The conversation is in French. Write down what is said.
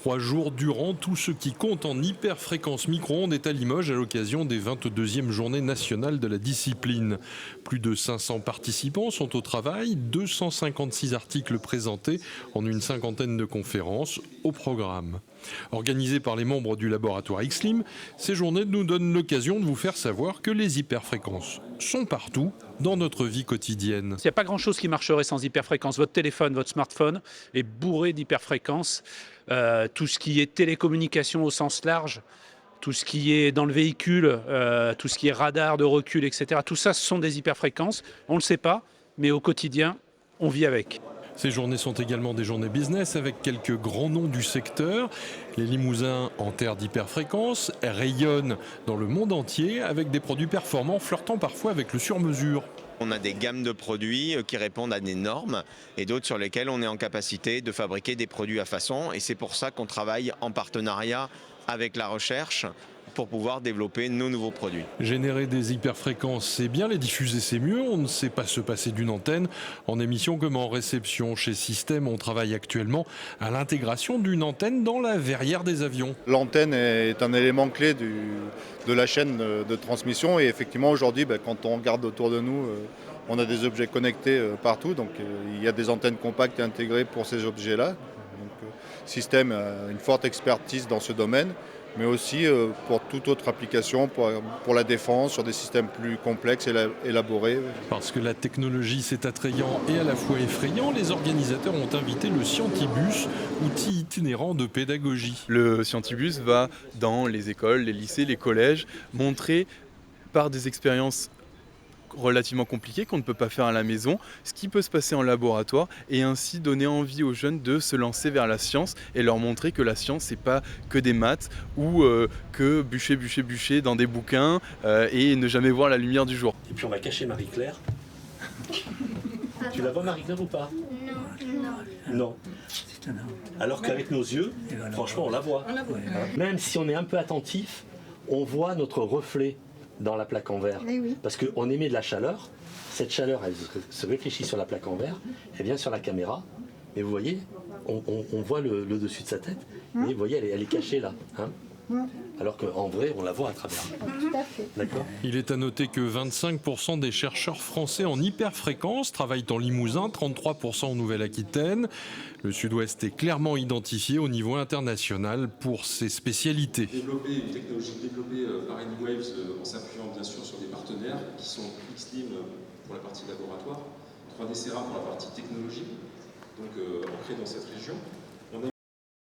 3 jours durant, tout ce qui compte en hyperfréquence micro-ondes est à Limoges à l'occasion des 22e journées nationales de la discipline. Plus de 500 participants sont au travail, 256 articles présentés en une cinquantaine de conférences au programme. Organisées par les membres du laboratoire XLIM, ces journées nous donnent l'occasion de vous faire savoir que les hyperfréquences sont partout dans notre vie quotidienne. Il n'y a pas grand-chose qui marcherait sans hyperfréquence. Votre téléphone, votre smartphone est bourré d'hyperfréquences. Tout ce qui est télécommunication au sens large, tout ce qui est dans le véhicule, tout ce qui est radar de recul, etc. Tout ça, ce sont des hyperfréquences. On ne le sait pas, mais au quotidien, on vit avec. Ces journées sont également des journées business avec quelques grands noms du secteur. Les Limousins, en terre d'hyperfréquence, rayonnent dans le monde entier avec des produits performants flirtant parfois avec le sur-mesure. On a des gammes de produits qui répondent à des normes et d'autres sur lesquelles on est en capacité de fabriquer des produits à façon. Et c'est pour ça qu'on travaille en partenariat avec la recherche pour pouvoir développer nos nouveaux produits. Générer des hyperfréquences, c'est bien, les diffuser, c'est mieux. On ne sait pas se passer d'une antenne en émission comme en réception. Chez Système, on travaille actuellement à l'intégration d'une antenne dans la verrière des avions. L'antenne est un élément clé de la chaîne de transmission et effectivement aujourd'hui, quand on regarde autour de nous, on a des objets connectés partout. Donc il y a des antennes compactes intégrées pour ces objets-là. Donc, Système a une forte expertise dans ce domaine, mais aussi pour toute autre application, pour la défense, sur des systèmes plus complexes et élaborés. Parce que la technologie, c'est attrayant et à la fois effrayant, les organisateurs ont invité le Scientibus, outil itinérant de pédagogie. Le Scientibus va dans les écoles, les lycées, les collèges, montrer par des expériences relativement compliqué qu'on ne peut pas faire à la maison, ce qui peut se passer en laboratoire et ainsi donner envie aux jeunes de se lancer vers la science et leur montrer que la science c'est pas que des maths ou que bûcher dans des bouquins et ne jamais voir la lumière du jour. Et puis on va cacher Marie-Claire. Tu la vois Marie-Claire ou pas? Non. Alors qu'avec nos yeux, franchement on la voit. Même si on est un peu attentif, on voit notre reflet dans la plaque en verre, parce qu'on émet de la chaleur, cette chaleur elle se réfléchit sur la plaque en verre, elle vient sur la caméra, mais vous voyez, on voit le dessus de sa tête, mais vous voyez elle est cachée là, alors qu'en vrai on la voit à travers. D'accord. Il est à noter que 25% des chercheurs français en hyperfréquence travaillent en Limousin, 33% en Nouvelle-Aquitaine. Le Sud-Ouest est clairement identifié au niveau international pour ses spécialités. Développer une technologie développée par Anywaves en s'appuyant bien sûr sur des partenaires qui sont XLIM pour la partie laboratoire, 3D Sera pour la partie technologie, donc ancrée dans cette région.